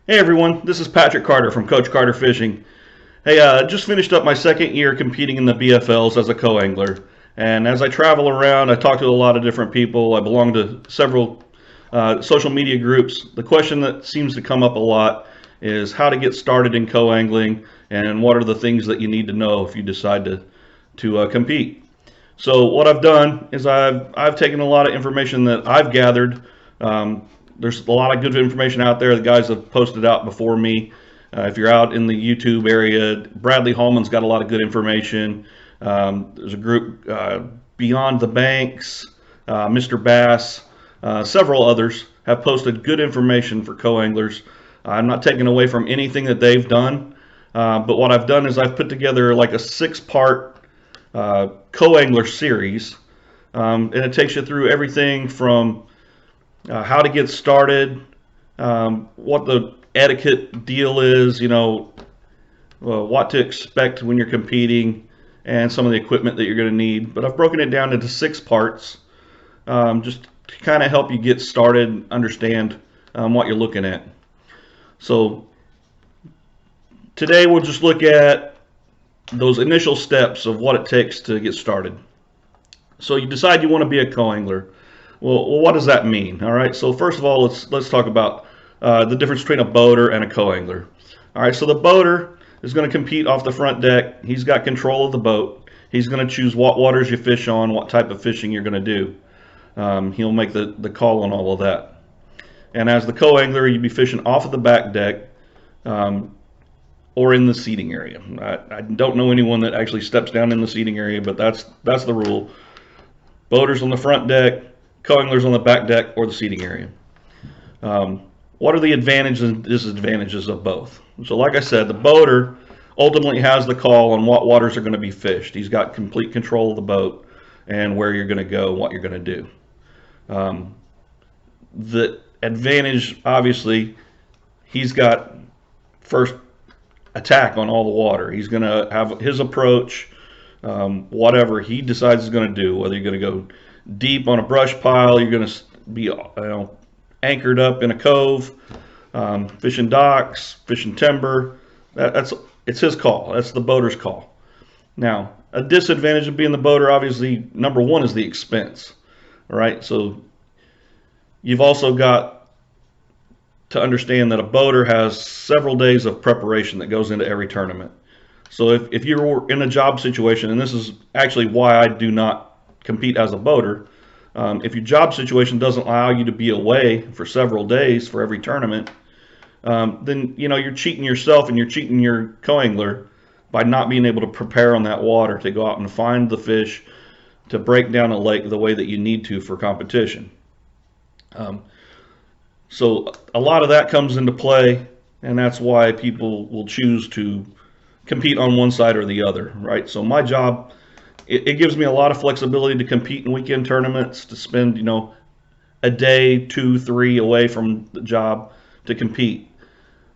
Hey everyone, this is Patrick Carter from Coach Carter Fishing. Hey, just finished up my second year competing in the BFLs as a co-angler. And as I travel around, I talk to a lot of different people. I belong to several social media groups. The question that seems to come up a lot is how to get started in co-angling and what are the things that you need to know if you decide to compete. So what I've done is I've taken a lot of information that I've gathered. There's a lot of good information out there. The guys have posted out before me. If you're out in the YouTube area, Bradley Hallman's got a lot of good information. There's a group, Beyond the Banks, Mr. Bass, several others have posted good information for co-anglers. I'm not taking away from anything that they've done, but what I've done is I've put together like a 6-part co-angler series, and it takes you through everything from how to get started, what the etiquette deal is, what to expect when you're competing, and some of the equipment that you're going to need. But I've broken it down into 6 parts, just to kind of help you get started, understand what you're looking at. So today we'll just look at those initial steps of what it takes to get started. So you decide you want to be a co-angler. Well, what does that mean? All right. So first of all, let's talk about the difference between a boater and a co-angler. All right. So the boater is going to compete off the front deck. He's got control of the boat. He's going to choose what waters you fish on, what type of fishing you're going to do. He'll make the call on all of that. And as the co-angler, you'd be fishing off of the back deck or in the seating area. I don't know anyone that actually steps down in the seating area, but that's the rule. Boaters on the front deck, co-anglers on the back deck or the seating area. What are the advantages and disadvantages of both? So like I said, the boater ultimately has the call on what waters are going to be fished. He's got complete control of the boat and where you're going to go, what you're going to do. The advantage, obviously, he's got first attack on all the water. He's going to have his approach, whatever he decides he's going to do, whether you're going to go deep on a brush pile, you're going to be anchored up in a cove, fishing docks, fishing timber. It's his call. That's the boater's call. Now, a disadvantage of being the boater, obviously, number one is the expense. All right, so you've also got to understand that a boater has several days of preparation that goes into every tournament. So if you're in a job situation, and this is actually why I do not compete as a boater, if your job situation doesn't allow you to be away for several days for every tournament, then you're cheating yourself and you're cheating your co-angler by not being able to prepare on that water to go out and find the fish to break down a lake the way that you need to for competition. So a lot of that comes into play, and that's why people will choose to compete on one side or the other, right? So my job, it gives me a lot of flexibility to compete in weekend tournaments, to spend, a day, 2, 3 away from the job to compete.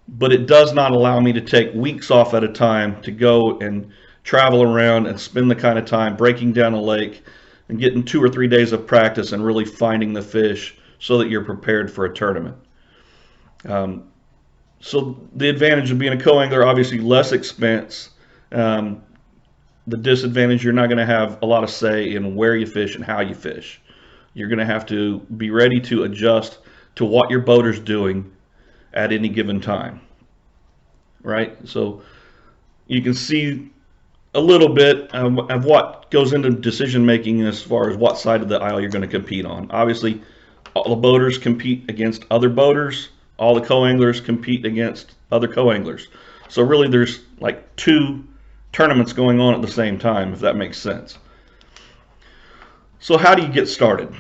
But it does not allow me to take weeks off at a time to go and travel around and spend the kind of time breaking down a lake and getting 2 or 3 days of practice and really finding the fish so that you're prepared for a tournament. So the advantage of being a co-angler, obviously less expense. The disadvantage, you're not going to have a lot of say in where you fish and how you fish. You're going to have to be ready to adjust to what your boater's doing at any given time, right? So you can see a little bit of what goes into decision making as far as what side of the aisle you're going to compete on. Obviously, all the boaters compete against other boaters. All the co-anglers compete against other co-anglers. So really there's like 2 tournaments going on at the same time, if that makes sense. So how do you get started?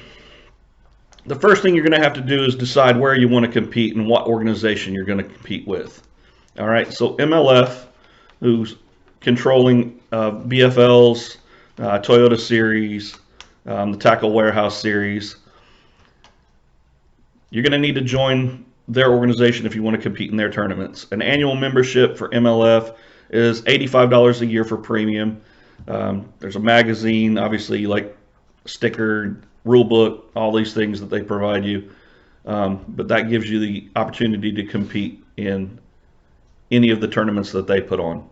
The first thing you're going to have to do is decide where you want to compete and what organization you're going to compete with. All right, so MLF, who's controlling BFLs, Toyota Series, the Tackle Warehouse Series, you're going to need to join their organization if you want to compete in their tournaments. An annual membership for MLF is $85 a year for premium. There's a magazine, obviously, like sticker, rule book, all these things that they provide you. But that gives you the opportunity to compete in any of the tournaments that they put on.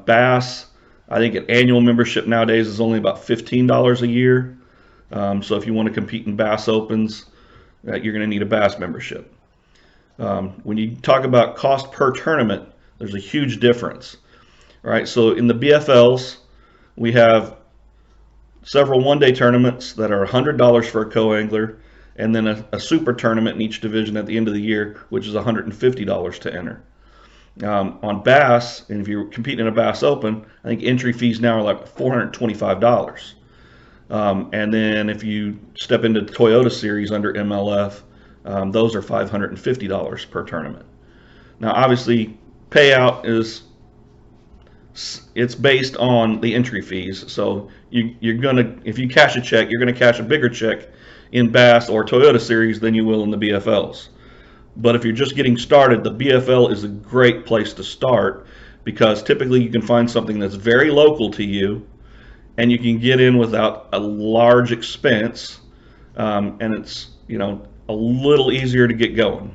Bass, I think an annual membership nowadays is only about $15 a year. So if you want to compete in Bass Opens, you're going to need a Bass membership. When you talk about cost per tournament, there's a huge difference. All right, so in the BFLs, we have several one-day tournaments that are $100 for a co-angler, and then a super tournament in each division at the end of the year, which is $150 to enter. On Bass, and if you're competing in a Bass Open, I think entry fees now are like $425. And then if you step into the Toyota Series under MLF, those are $550 per tournament. Now, obviously, payout it's based on the entry fees. So you're gonna, if you cash a check, you're gonna cash a bigger check in Bass or Toyota Series than you will in the BFLs. But if you're just getting started, the BFL is a great place to start, because typically you can find something that's very local to you, and you can get in without a large expense, and it's, you know, a little easier to get going.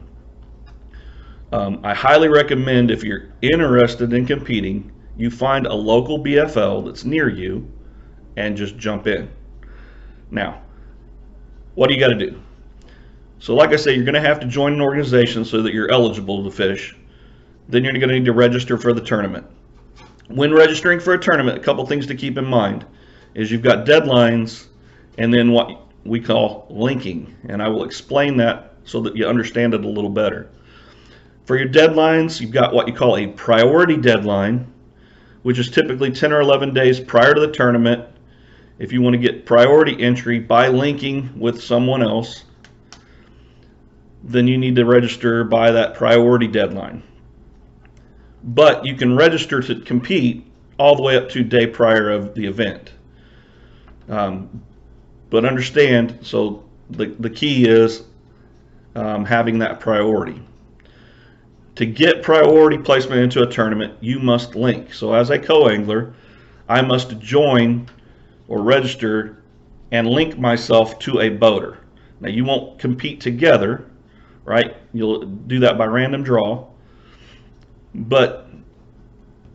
I highly recommend, if you're interested in competing, you find a local BFL that's near you and just jump in. Now, what do you got to do? So like I say, you're going to have to join an organization so that you're eligible to fish. Then you're going to need to register for the tournament. When registering for a tournament, a couple things to keep in mind is you've got deadlines and then what we call linking. And I will explain that so that you understand it a little better. For your deadlines, you've got what you call a priority deadline, which is typically 10 or 11 days prior to the tournament. If you want to get priority entry by linking with someone else, then you need to register by that priority deadline. But you can register to compete all the way up to day prior of the event. But understand, so the key is having that priority. To get priority placement into a tournament, you must link. So as a co-angler, I must join or register and link myself to a boater. Now, you won't compete together, right? You'll do that by random draw. But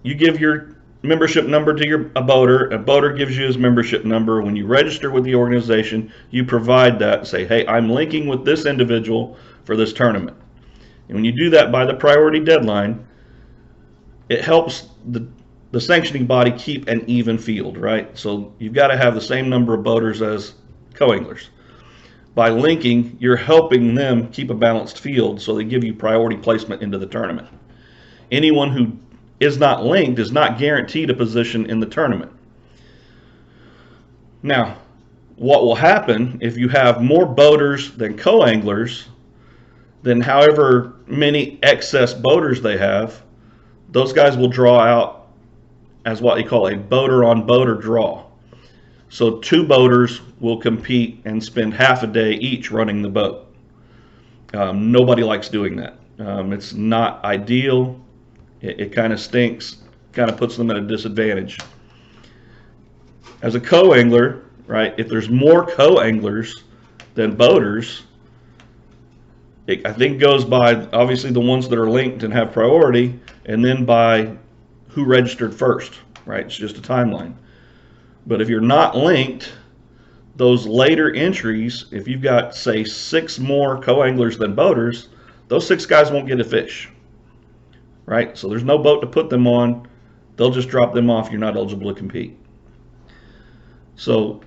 you give your membership number to a boater gives you his membership number. When you register with the organization, you provide that and say, hey, I'm linking with this individual for this tournament. And when you do that by the priority deadline, it helps the sanctioning body keep an even field, right? So you've got to have the same number of boaters as co-anglers. By linking, you're helping them keep a balanced field, so they give you priority placement into the tournament. Anyone who is not linked is not guaranteed a position in the tournament. Now, what will happen if you have more boaters than co-anglers, then however many excess boaters they have, those guys will draw out as what you call a boater-on-boater draw. So two boaters will compete and spend half a day each running the boat. Nobody likes doing that. It's not ideal. It kind of stinks, kind of puts them at a disadvantage. As a co-angler, right, if there's more co-anglers than boaters, I think goes by obviously the ones that are linked and have priority, and then by who registered first, right? It's just a timeline. But if you're not linked, those later entries, if you've got, say, 6 more co-anglers than boaters, those 6 guys won't get a fish, right? So there's no boat to put them on. They'll just drop them off. You're not eligible to compete. So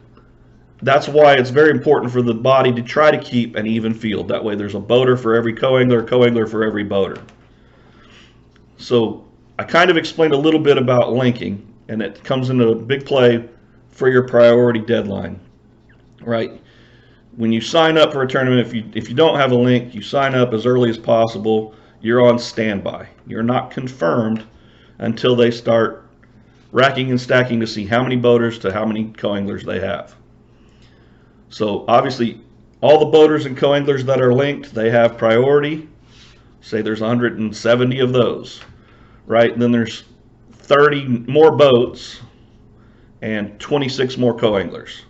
that's why it's very important for the body to try to keep an even field. That way there's a boater for every co-angler for every boater. So I kind of explained a little bit about linking, and it comes into a big play for your priority deadline, right? When you sign up for a tournament, if you don't have a link, you sign up as early as possible. You're on standby. You're not confirmed until they start racking and stacking to see how many boaters to how many co-anglers they have. So obviously, all the boaters and co-anglers that are linked, they have priority. Say there's 170 of those, right? And then there's 30 more boats and 26 more co-anglers,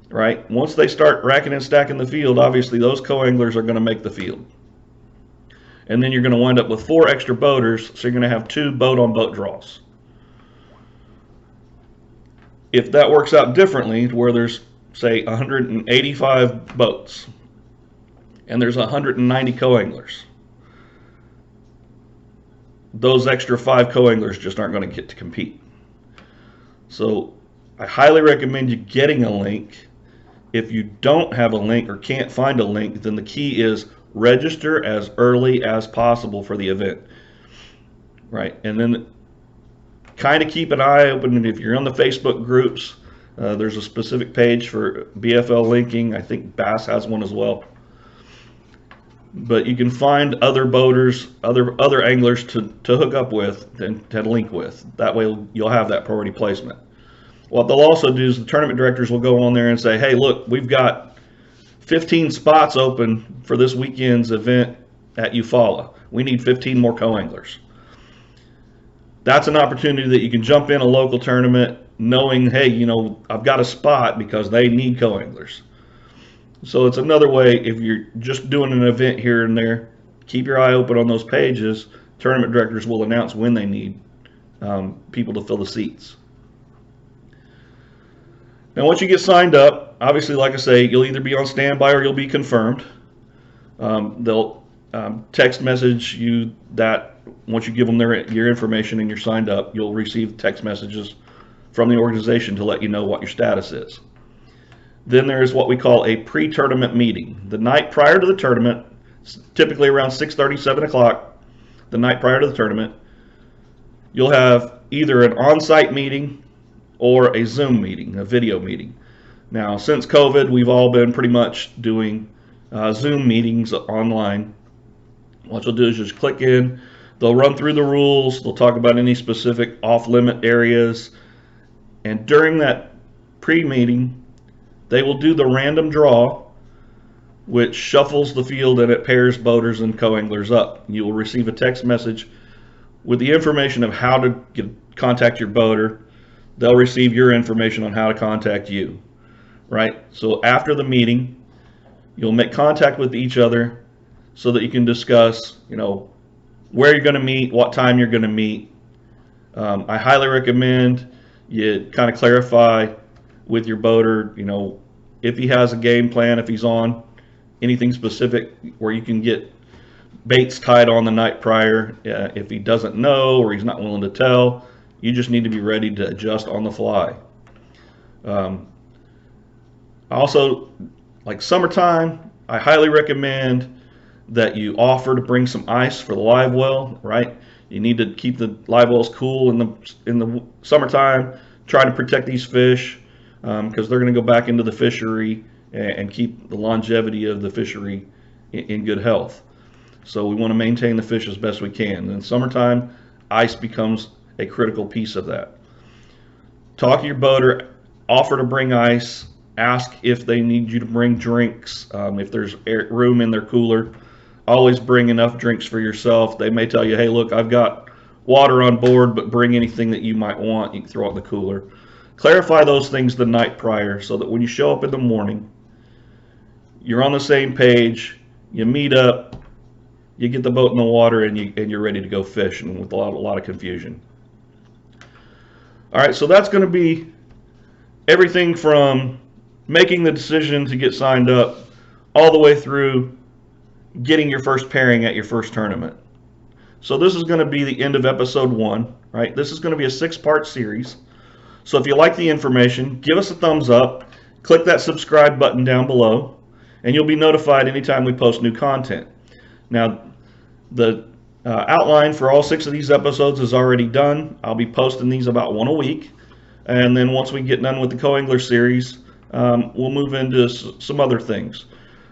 right? Once they start racking and stacking the field, obviously those co-anglers are going to make the field. and then you're going to wind up with 4 extra boaters, so you're going to have 2 boat-on-boat draws. If that works out differently, where there's, say, 185 boats, and there's 190 co-anglers, those extra 5 co-anglers just aren't going to get to compete. So I highly recommend you getting a link. If you don't have a link or can't find a link, then the key is register as early as possible for the event, right? And then kind of keep an eye open. And if you're on the Facebook groups, there's a specific page for BFL linking. I think Bass has one as well. But you can find other boaters, other anglers to hook up with and to link with. That way you'll have that priority placement. What they'll also do is the tournament directors will go on there and say, hey, look, we've got 15 spots open for this weekend's event at Eufaula. We need 15 more co-anglers. That's an opportunity that you can jump in a local tournament knowing, hey, you know, I've got a spot because they need co-anglers. So it's another way, if you're just doing an event here and there, keep your eye open on those pages. Tournament directors will announce when they need people to fill the seats. Now, once you get signed up, obviously, like I say, you'll either be on standby or you'll be confirmed. They'll text message you that once you give them your information and you're signed up, you'll receive text messages from the organization to let you know what your status is. Then there's what we call a pre-tournament meeting. The night prior to the tournament, typically around 6:30, 7 o'clock, the night prior to the tournament, you'll have either an on-site meeting or a Zoom meeting, a video meeting. Now, since COVID, we've all been pretty much doing Zoom meetings online. What you'll do is just click in. They'll run through the rules. They'll talk about any specific off-limit areas. And during that pre-meeting, they will do the random draw, which shuffles the field and it pairs boaters and co-anglers up. You will receive a text message with the information of how to contact your boater. They'll receive your information on how to contact you, right? So after the meeting, you'll make contact with each other so that you can discuss, you know, where you're going to meet, what time you're going to meet. I highly recommend you kind of clarify with your boater, you know, if he has a game plan, if he's on anything specific where you can get baits tied on the night prior. If he doesn't know or he's not willing to tell, you just need to be ready to adjust on the fly. Also, like summertime, I highly recommend that you offer to bring some ice for the live well, right? You need to keep the live wells cool in the summertime. Try to protect these fish because they're going to go back into the fishery and keep the longevity of the fishery in good health. So we want to maintain the fish as best we can. In summertime, ice becomes a critical piece of that. Talk to your boater, offer to bring ice, ask if they need you to bring drinks, if there's room in their cooler. Always bring enough drinks for yourself. They may tell you, hey, look, I've got water on board, but bring anything that you might want. You can throw it in the cooler. Clarify those things the night prior so that when you show up in the morning, you're on the same page, you meet up, you get the boat in the water, and you're ready to go fishing with a lot of confusion. All right, so that's going to be everything from making the decision to get signed up all the way through getting your first pairing at your first tournament. So this is going to be the end of episode 1, right? This is going to be a 6-part series. So if you like the information, give us a thumbs up, click that subscribe button down below, and you'll be notified anytime we post new content. Now, the outline for all 6 of these episodes is already done. I'll be posting these about 1 a week. And then once we get done with the Co-Angler series, we'll move into some other things.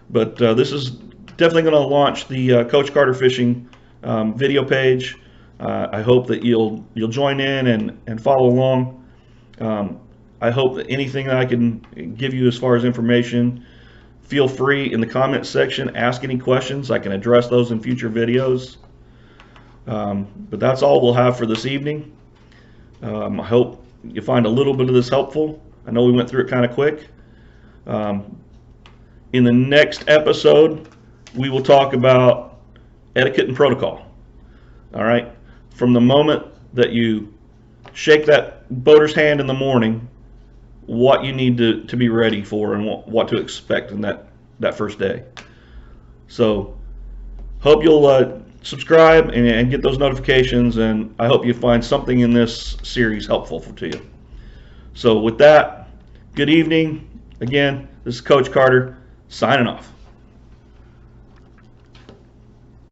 But this is definitely going to launch the Coach Carter Fishing video page. I hope that you'll join in and follow along. I hope that anything that I can give you as far as information, feel free in the comments section, ask any questions. I can address those in future videos. But that's all we'll have for this evening. I hope you find a little bit of this helpful. I know we went through it kind of quick. In the next episode, we will talk about etiquette and protocol. All right, from the moment that you shake that boater's hand in the morning, what you need to be ready for and what to expect in that first day. So hope you'll subscribe and get those notifications, and I hope you find something in this series helpful to you. So with that, good evening. Again, this is Coach Carter signing off.